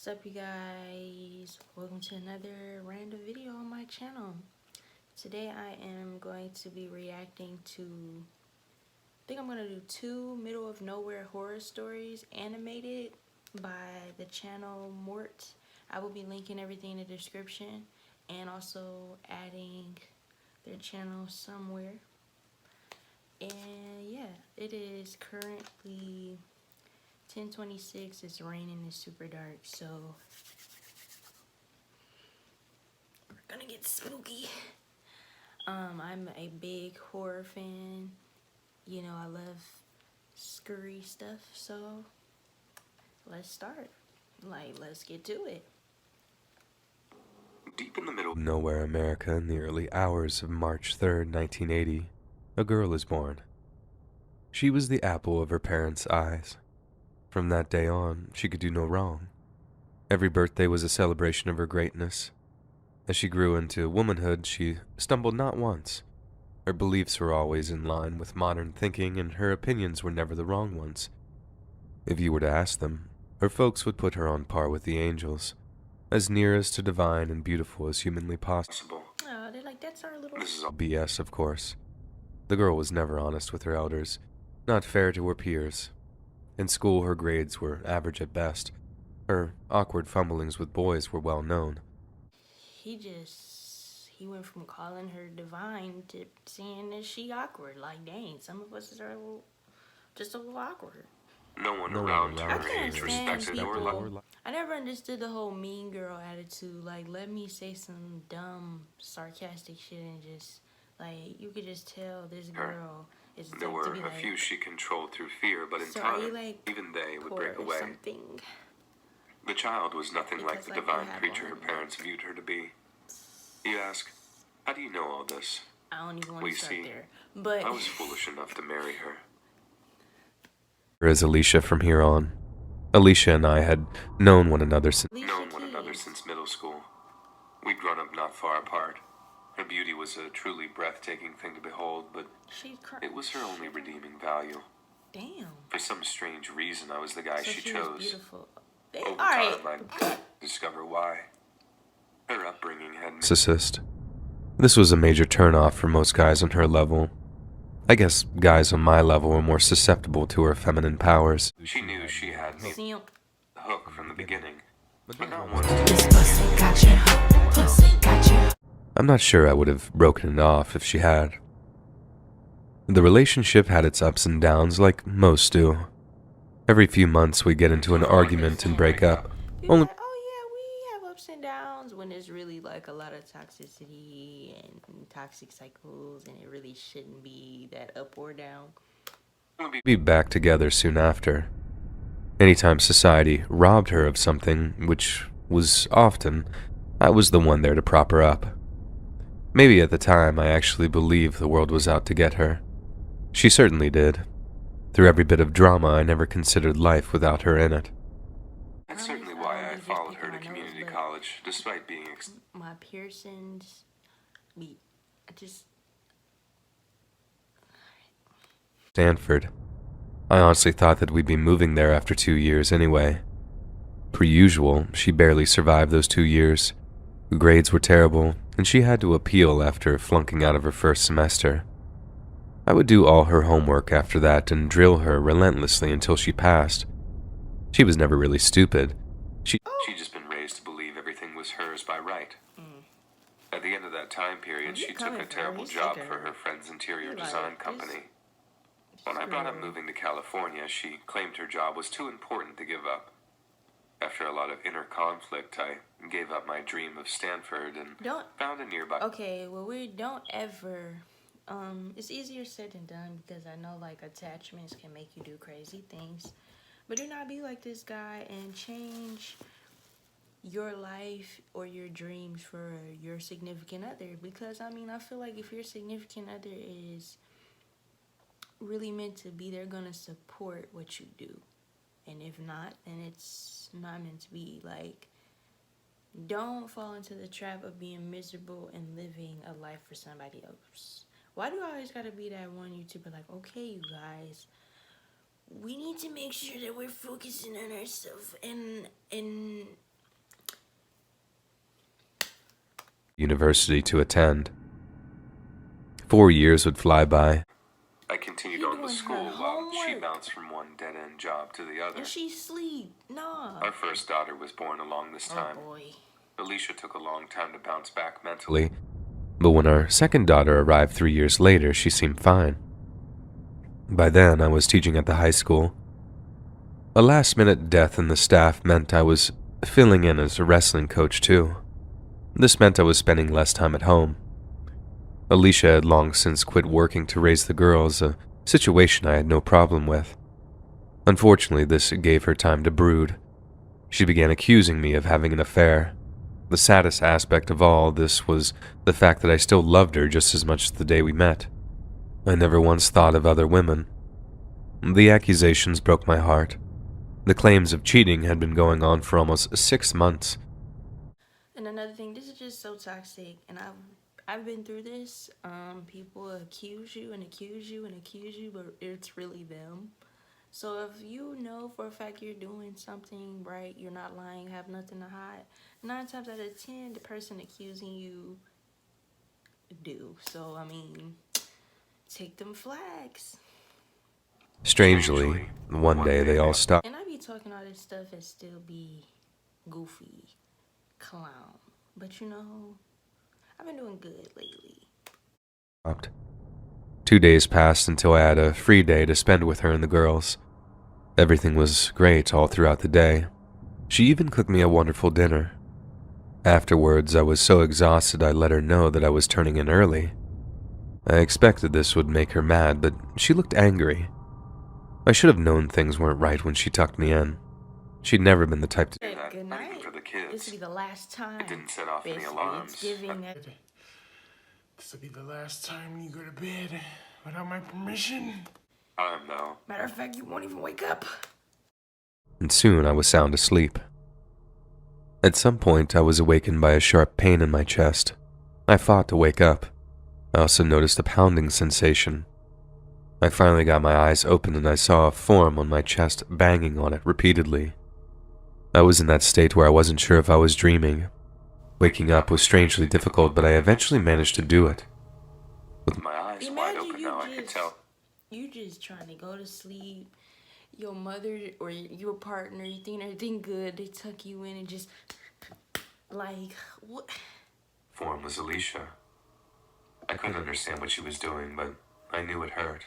What's up, you guys? Welcome to another random video on my channel. Today I am going to be reacting to, I think I'm going to do two middle of nowhere horror stories animated by the channel Mort. I will be linking everything in the description and also adding their channel somewhere. And yeah, it is currently 10:26. It's raining, it's super dark, so gonna get spooky. I'm a big horror fan. You know, I love scary stuff, so let's start. Let's get to it. Deep in the middle of nowhere, America, in the early hours of March 3rd, 1980, a girl is born. She was the apple of her parents' eyes. From that day on, she could do no wrong. Every birthday was a celebration of her greatness. As she grew into womanhood, she stumbled not once. Her beliefs were always in line with modern thinking, and her opinions were never the wrong ones. If you were to ask them, her folks would put her on par with the angels, as near as to divine and beautiful as humanly possible. Oh, they're like, that's our little... This is all BS, of course. The girl was never honest with her elders, not fair to her peers. In school, her grades were average at best. Her awkward fumblings with boys were well known. He went from calling her divine to saying that she awkward. Like, dang, some of us are just a little awkward. No one around her age respected or loved. I never understood the whole mean girl attitude. Like, let me say some dumb, sarcastic shit and just, like, you could just tell this girl is There were a few she controlled through fear, but in time, even they would break away. Something? The child was nothing like the divine creature her parents viewed her to be. You ask, how do you know all this? I don't even want to start there. But I was foolish enough to marry her. As Alicia from here on. Alicia and I had known one another since middle school. We'd grown up not far apart. Her beauty was a truly breathtaking thing to behold, but it was her only redeeming value. Damn. For some strange reason, I was the guy she chose. Was beautiful. Over time, I'd discover why. Her upbringing had narcissist. This was a major turnoff for most guys on her level. I guess guys on my level were more susceptible to her feminine powers. She knew she had me the hook from the beginning, but not one. I'm not sure I would have broken it off if she had. The relationship had its ups and downs like most do. Every few months we get into an argument and break up. Only like, oh yeah, we have ups and downs when there's really like a lot of toxicity and toxic cycles, and it really shouldn't be that up or down. We'll be back together soon after. Anytime society robbed her of something, which was often, I was the one there to prop her up. Maybe at the time I actually believed the world was out to get her. She certainly did. Through every bit of drama, I never considered life without her in it. That's certainly why I followed her to community college, despite being my piercings, Stanford. I honestly thought that we'd be moving there after 2 years anyway. Per usual, she barely survived those 2 years. Her grades were terrible, and she had to appeal after flunking out of her first semester. I would do all her homework after that and drill her relentlessly until she passed. She was never really stupid. She'd just been raised to believe everything was hers by right. At the end of that time period, she took a terrible job for her friend's interior design company. When I brought up moving to California, she claimed her job was too important to give up. After a lot of inner conflict, I gave up my dream of Stanford and found a nearby... Okay, well, we don't ever... it's easier said than done because I know, like, attachments can make you do crazy things. But do not be like this guy and change your life or your dreams for your significant other. Because, I mean, I feel like if your significant other is really meant to be, they're going to support what you do. And if not, then it's not meant to be. Like, don't fall into the trap of being miserable and living a life for somebody else. Why do I always gotta be that one YouTuber like, okay, you guys, we need to make sure that we're focusing on ourselves and university to attend. 4 years would fly by. I continued You on with doing school her while she homework. bounced from one dead-end job to the other. And she sleep. Nah. Our first daughter was born along this time. Oh boy. Alicia took a long time to bounce back mentally, but when our second daughter arrived 3 years later, she seemed fine. By then, I was teaching at the high school. A last-minute death in the staff meant I was filling in as a wrestling coach too. This meant I was spending less time at home. Alicia had long since quit working to raise the girls, a situation I had no problem with. Unfortunately, this gave her time to brood. She began accusing me of having an affair. The saddest aspect of all this was the fact that I still loved her just as much as the day we met. I never once thought of other women. The accusations broke my heart. The claims of cheating had been going on for almost 6 months. And another thing, this is just so toxic, and I've been through this. People accuse you and accuse you and accuse you, but it's really them. So if you know for a fact you're doing something right, you're not lying, have nothing to hide, 9 times out of 10, the person accusing you do. So, I mean, take them flags. Strangely, one day they all stopped. And I be talking all this stuff and still be goofy, clown. But you know, I've been doing good lately. 2 days passed until I had a free day to spend with her and the girls. Everything was great all throughout the day. She even cooked me a wonderful dinner. Afterwards, I was so exhausted I let her know that I was turning in early. I expected this would make her mad, but she looked angry. I should have known things weren't right when she tucked me in. She'd never been the type to do that, Good not even night. for the kids. This will be the last time. It didn't set off any Basically, alarms. it's giving This will be the last time you go to bed without my permission. No. Matter of fact, you won't even wake up. And soon I was sound asleep. At some point, I was awakened by a sharp pain in my chest. I fought to wake up. I also noticed a pounding sensation. I finally got my eyes open and I saw a form on my chest banging on it repeatedly. I was in that state where I wasn't sure if I was dreaming. Waking up was strangely difficult, but I eventually managed to do it. With my eyes wide Imagine open you now, I could just- tell. You just trying to go to sleep. Your mother or your partner, you think everything good, they tuck you in and just like what? Form was Alicia. I couldn't understand what she was doing, but I knew it hurt.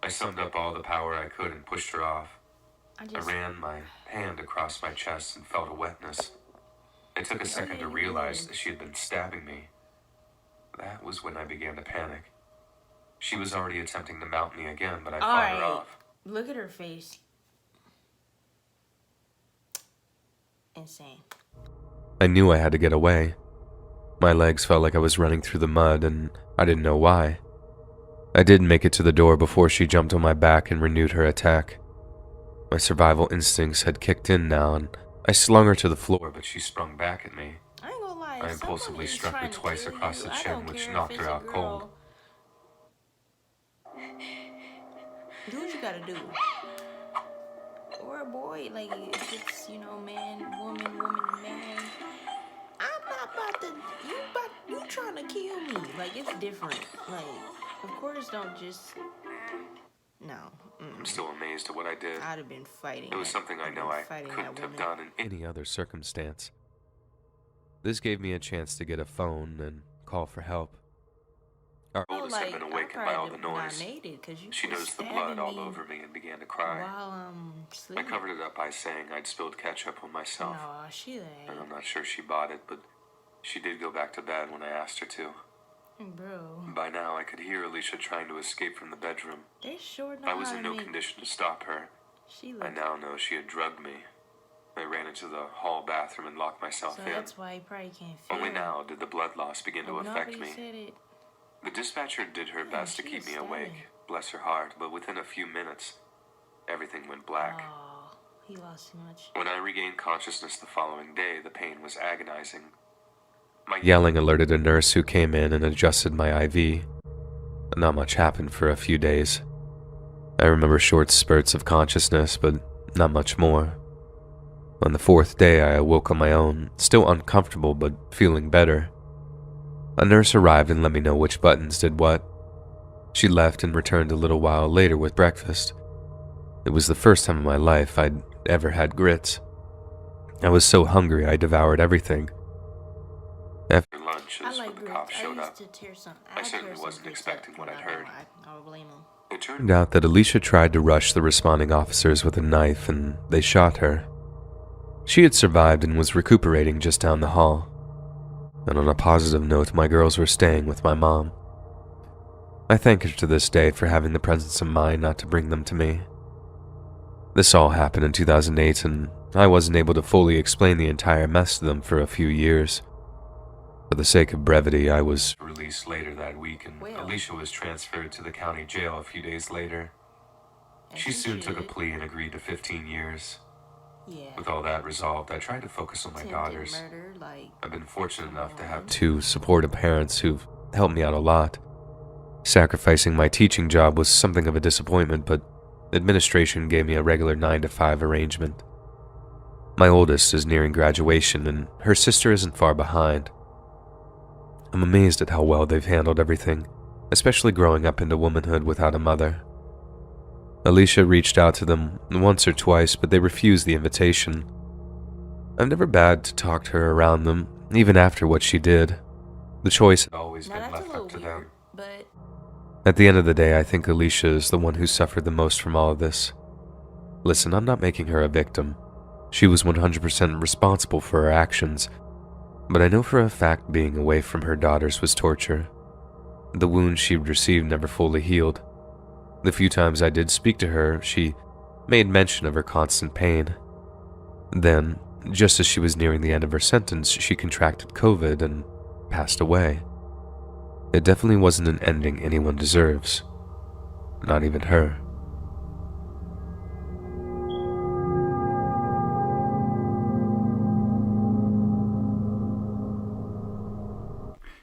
I summed up all the power I could and pushed her off. I ran my hand across my chest and felt a wetness. It took a second to realize that she had been stabbing me. That was when I began to panic. She was already attempting to mount me again, but I fought her Alright. off. Look at her face. Insane. I knew I had to get away. My legs felt like I was running through the mud, and I didn't know why. I did make it to the door before she jumped on my back and renewed her attack. My survival instincts had kicked in now, and I slung her to the floor, but she sprung back at me. I ain't gonna lie. if I impulsively someone is struck her trying to twice kill across you, the I chin, don't which care knocked if her it's a out girl. cold. Do what you gotta do. Or a boy, like if it's, you know, man, woman, man. I'm not about to. You trying to kill me? Like it's different. Like, of course, don't just. No. I'm still amazed at what I did. I'd have been fighting. It was that- something I I'd know been I fighting couldn't that have woman. done in any other circumstance. This gave me a chance to get a phone and call for help. Our Oh, oldest had like, been I awakened by all the probably noise. not made it 'cause you She was noticed the stabbing blood all me over me and began to cry. while I sleeping. covered it up by saying I'd spilled ketchup on myself. No, she And like, I'm not sure she bought it, but she did go back to bed when I asked her to. bro. By now, I could hear Alicia trying to escape from the bedroom. They sure know I was how in to no make. condition to stop her. She I looked. now know she had drugged me. I ran into the hall bathroom and locked myself So in. that's why you probably can't feel. Only now did the blood loss begin to Like, affect nobody me. said it. The dispatcher did her Yeah, best to she keep was me stabbing. awake, bless her heart, but within a few minutes, everything went black. Oh, he lost too much. When I regained consciousness the following day, the pain was agonizing. My yelling alerted a nurse who came in and adjusted my IV. Not much happened for a few days. I remember short spurts of consciousness, but not much more. On the 4th day, I awoke on my own, still uncomfortable but feeling better. A nurse arrived and let me know which buttons did what. She left and returned a little while later with breakfast. It was the first time in my life I'd ever had grits. I was so hungry I devoured everything. After lunch, I like grits. I used to tear some. I certainly wasn't expecting what I'd heard. I don't blame him. It turned out that Alicia tried to rush the responding officers with a knife and they shot her. She had survived and was recuperating just down the hall. And on a positive note, my girls were staying with my mom. I thank her to this day for having the presence of mind not to bring them to me. This all happened in 2008 and I wasn't able to fully explain the entire mess to them for a few years. For the sake of brevity, I was released later that week and Alicia was transferred to the county jail a few days later. She soon took a plea and agreed to 15 years. With all that resolved, I tried to focus on my daughters. I've been fortunate enough to have two supportive parents who've helped me out a lot. Sacrificing my teaching job was something of a disappointment, but administration gave me a regular 9-to-5 arrangement. My oldest is nearing graduation and her sister isn't far behind. I'm amazed at how well they've handled everything, especially growing up into womanhood without a mother. Alicia reached out to them once or twice, but they refused the invitation. I've never bad to talk to her around them, even after what she did. The choice had always been left up to them. But at the end of the day, I think Alicia is the one who suffered the most from all of this. Listen, I'm not making her a victim. She was 100% responsible for her actions, but I know for a fact being away from her daughters was torture. The wounds she'd received never fully healed. The few times I did speak to her, she made mention of her constant pain. Then, just as she was nearing the end of her sentence, she contracted COVID and passed away. It definitely wasn't an ending anyone deserves. Not even her.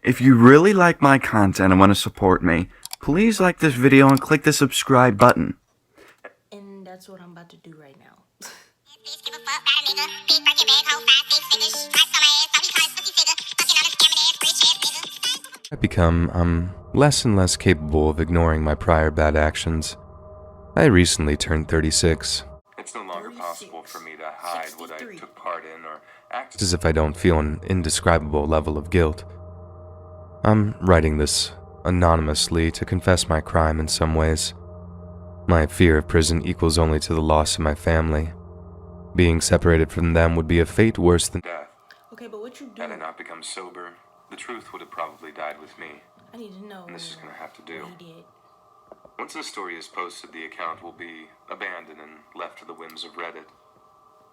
If you really like my content and want to support me, please like this video and click the subscribe button. and that's what I'm about to do right now. I've become, less and less capable of ignoring my prior bad actions. I recently turned 36. It's no longer possible for me to hide what I took part in or act as if I don't feel an indescribable level of guilt. I'm writing this anonymously to confess my crime in some ways. My fear of prison equals only to the loss of my family. Being separated from them would be a fate worse than death. Okay, but what you do? Had I not become sober, the truth would have probably died with me. I need to know. And this is going to have to do. What he did. Once the story is posted, the account will be abandoned and left to the whims of Reddit.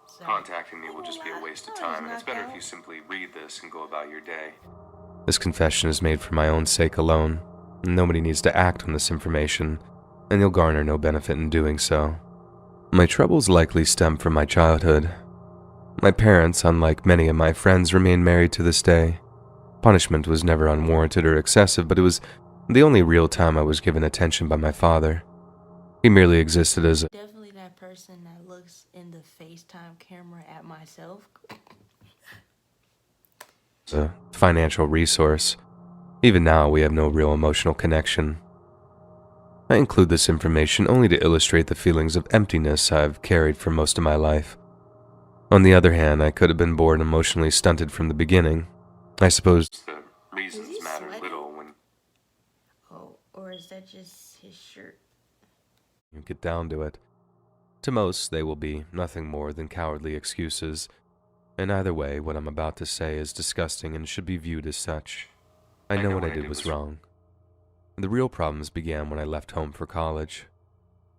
So, Contacting me will just be a waste of time, and it's better if you simply read this and go about your day. This confession is made for my own sake alone. Nobody needs to act on this information, and you'll garner no benefit in doing so. My troubles likely stem from my childhood. My parents, unlike many of my friends, remain married to this day. Punishment was never unwarranted or excessive, but it was the only real time I was given attention by my father. He merely existed as definitely that person that looks in the FaceTime camera at myself. a financial resource. Even now, we have no real emotional connection. I include this information only to illustrate the feelings of emptiness I've carried for most of my life. On the other hand, I could have been born emotionally stunted from the beginning. I suppose the reasons matter little when Oh, or is that just his shirt? you get down to it. To most, they will be nothing more than cowardly excuses. And either way, what I'm about to say is disgusting and should be viewed as such. I know what I did was wrong. The real problems began when I left home for college.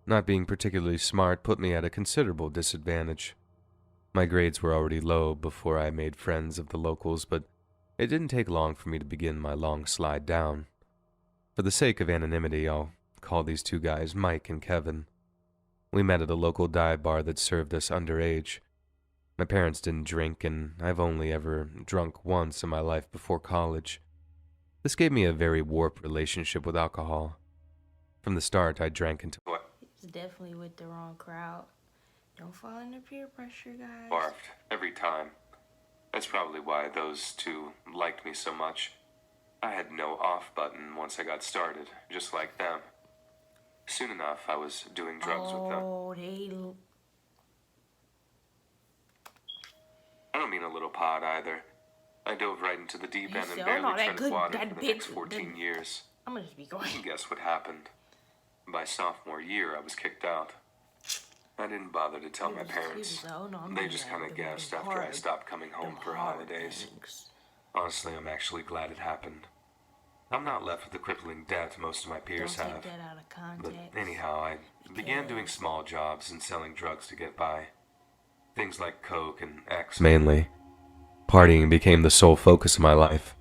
Not being particularly smart put me at a considerable disadvantage. My grades were already low before I made friends of the locals, but it didn't take long for me to begin my long slide down. For the sake of anonymity, I'll call these two guys Mike and Kevin. We met at a local dive bar that served us underage. My parents didn't drink, and I've only ever drunk once in my life before college. This gave me a very warped relationship with alcohol. From the start, I drank until He's definitely with the wrong crowd. Don't fall under peer pressure, guys. barfed every time. That's probably why those two liked me so much. I had no off button once I got started, just like them. Soon enough, I was doing drugs with them. Oh, they. I don't mean a little pot either. I dove right into the deep You end and said, "Oh, barely no, that treaded good- water that for the big- next 14 years. I'm gonna just be And quiet. guess what happened? By sophomore year, I was kicked out. I didn't bother to tell my parents. Oh, no, I'm They doing just that. kind of Them guessed after I hard- stopped coming home them for hard holidays. things. Honestly, I'm actually glad it happened. I'm not left with the crippling debt most of my peers Don't take have. that out of But context. anyhow, I began doing small jobs and selling drugs to get by. Things like coke and X mainly. Partying became the sole focus of my life.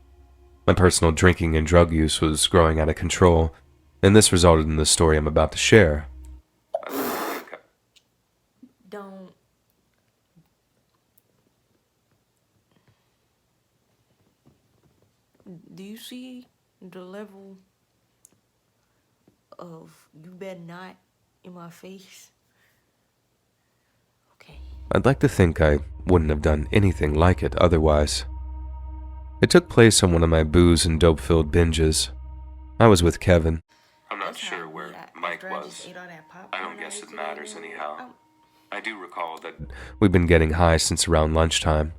My personal drinking and drug use was growing out of control, and this resulted in the story I'm about to share. Don't. Do you see the level of you better not in my face? Okay. I'd like to think I wouldn't have done anything like it otherwise. It took place on one of my booze and dope-filled binges. I was with Kevin. I'm not That's how sure we where got- Mike after I just was. ate all that I popcorn don't guess ate it today, matters anyhow. I'm- I do recall that we'd been getting high since around lunchtime.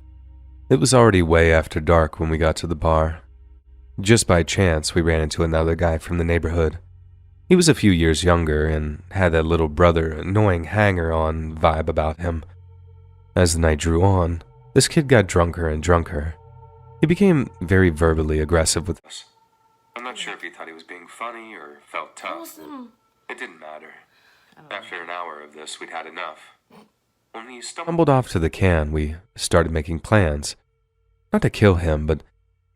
It was already way after dark when we got to the bar. Just by chance, we ran into another guy from the neighborhood. He was a few years younger and had that little brother, annoying hanger-on vibe about him. As the night drew on, this kid got drunker and drunker. He became very verbally aggressive with us. I'm not sure if he thought he was being funny or felt tough. Awesome. It didn't matter. After an hour of this, we'd had enough. When he stumbled off to the can, we started making plans. Not to kill him, but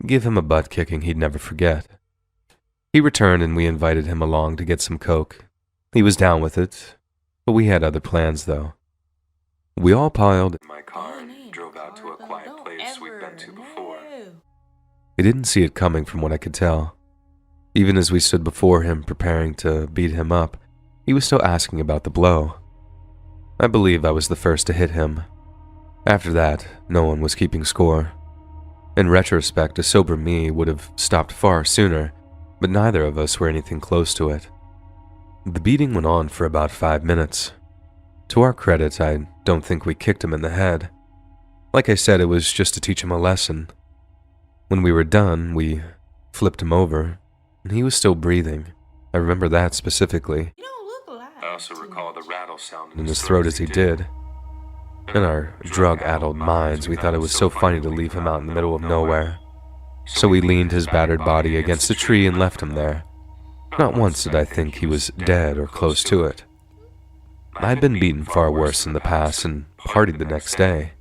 give him a butt kicking he'd never forget. He returned and we invited him along to get some coke. He was down with it, but we had other plans though. We all piled in my car and drove out to a quiet place we'd been to before. We didn't see it coming from what I could tell. Even as we stood before him preparing to beat him up, he was still asking about the blow. I believe I was the first to hit him. After that, no one was keeping score. In retrospect, a sober me would have stopped far sooner, but neither of us were anything close to it. The beating went on for about 5 minutes. To our credit, I don't think we kicked him in the head. Like I said, it was just to teach him a lesson. When we were done, we flipped him over, and he was still breathing. I remember that specifically. You don't look alive. I also too recall much. the rattle sound in his throat as he did. In our drug-addled minds, we thought it was so funny to leave him out in the middle of nowhere. So we leaned his battered body against a tree and left him there. Not once did I think he was dead or close to it. I'd been beaten far worse in the past and partied the next day.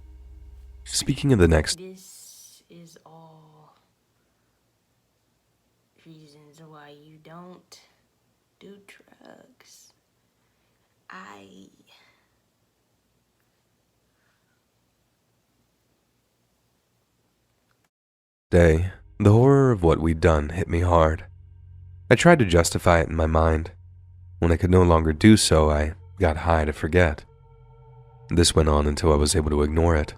Speaking of the next, This is all reasons why you don't do drugs. day, the horror of what we'd done hit me hard. I tried to justify it in my mind. When I could no longer do so, I got high to forget. This went on until I was able to ignore it.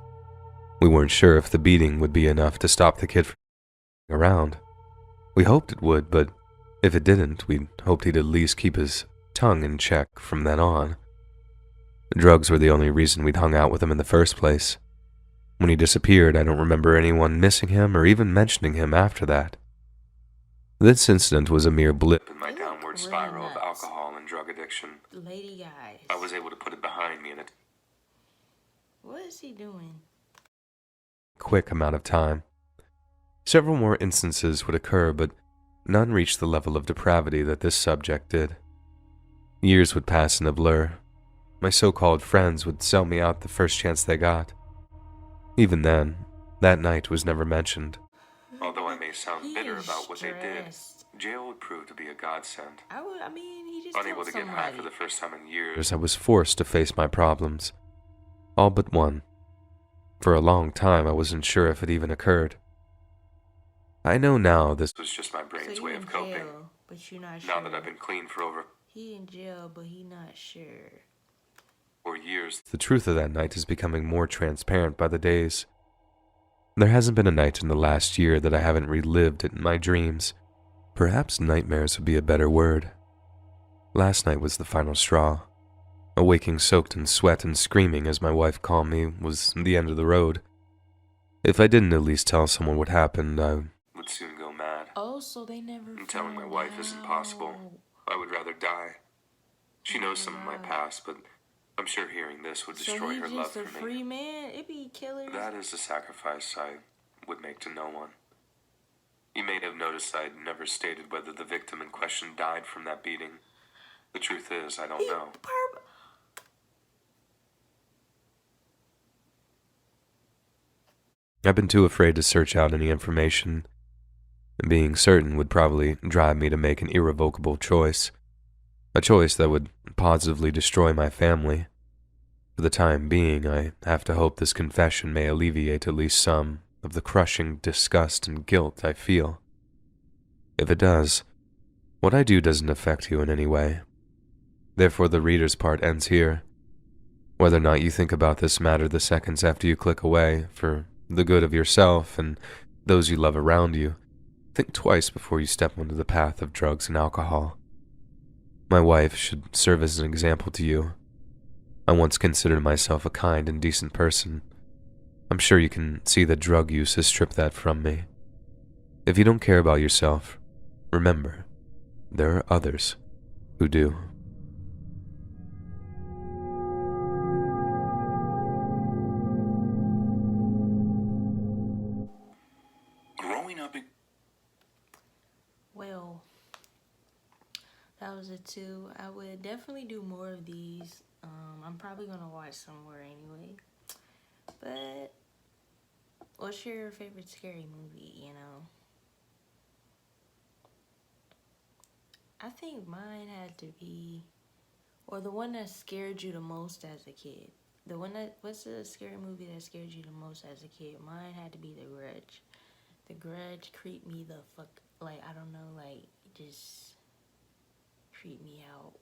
We weren't sure if the beating would be enough to stop the kid from around. We hoped it would, but if it didn't, we hoped he'd at least keep his tongue in check from then on. The drugs were the only reason we'd hung out with him in the first place. When he disappeared, I don't remember anyone missing him or even mentioning him after that. This incident was a mere blip in my You look downward really spiral of nuts. alcohol and drug addiction. Lady eyes. I was able to put it behind me in a What is he doing? quick amount of time. Several more instances would occur, but none reached the level of depravity that this subject did. Years would pass in a blur. My so-called friends would sell me out the first chance they got. Even then, that night was never mentioned. Although I may sound He bitter is about what they did, stressed. jail would prove to be a godsend. I mean, he just Unable killed to get high somebody. for the first time in years, I was forced to face my problems. All but one. For a long time, I wasn't sure if it even occurred. I know now this was just my So brain's you way in of coping. jail, but you're not sure. Now that I've been clean for over He in jail, but he not sure. 4 years, the truth of that night is becoming more transparent by the days. There hasn't been a night in the last year that I haven't relived in my dreams. Perhaps nightmares would be a better word. Last night was the final straw. Awaking soaked in sweat and screaming as my wife called me was the end of the road. If I didn't at least tell someone what happened, I would soon go mad. Oh, so they never And telling my found wife isn't possible. out. I would rather die. She knows some of my past, but I'm sure hearing this would destroy her love So he's for just a me. free man? It be killers. That is a sacrifice I would make to no one. You may have noticed I'd never stated whether the victim in question died from that beating. The truth is, I don't know. I've been too afraid to search out any information. Being certain would probably drive me to make an irrevocable choice. A choice that would positively destroy my family. For the time being, I have to hope this confession may alleviate at least some of the crushing disgust and guilt I feel. If it does, what I do doesn't affect you in any way. Therefore, the reader's part ends here. Whether or not you think about this matter the seconds after you click away, for the good of yourself and those you love around you, think twice before you step onto the path of drugs and alcohol. My wife should serve as an example to you. I once considered myself a kind and decent person. I'm sure you can see that drug use has stripped that from me. If you don't care about yourself, remember, there are others who do. Growing up in... Well, that was it too. I would definitely do more of these. I'm probably gonna watch some more anyway. But what's your favorite scary movie, you know? I think mine had to be, or the one that scared you the most as a kid. What's the scary movie that scared you the most as a kid? Mine had to be The Grudge. The Grudge creeped me the fuck, like, I don't know, like, just creeped me out.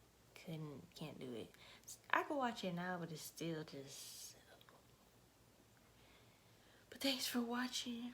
Can't do it. I could watch it now, but it's still just... But thanks for watching.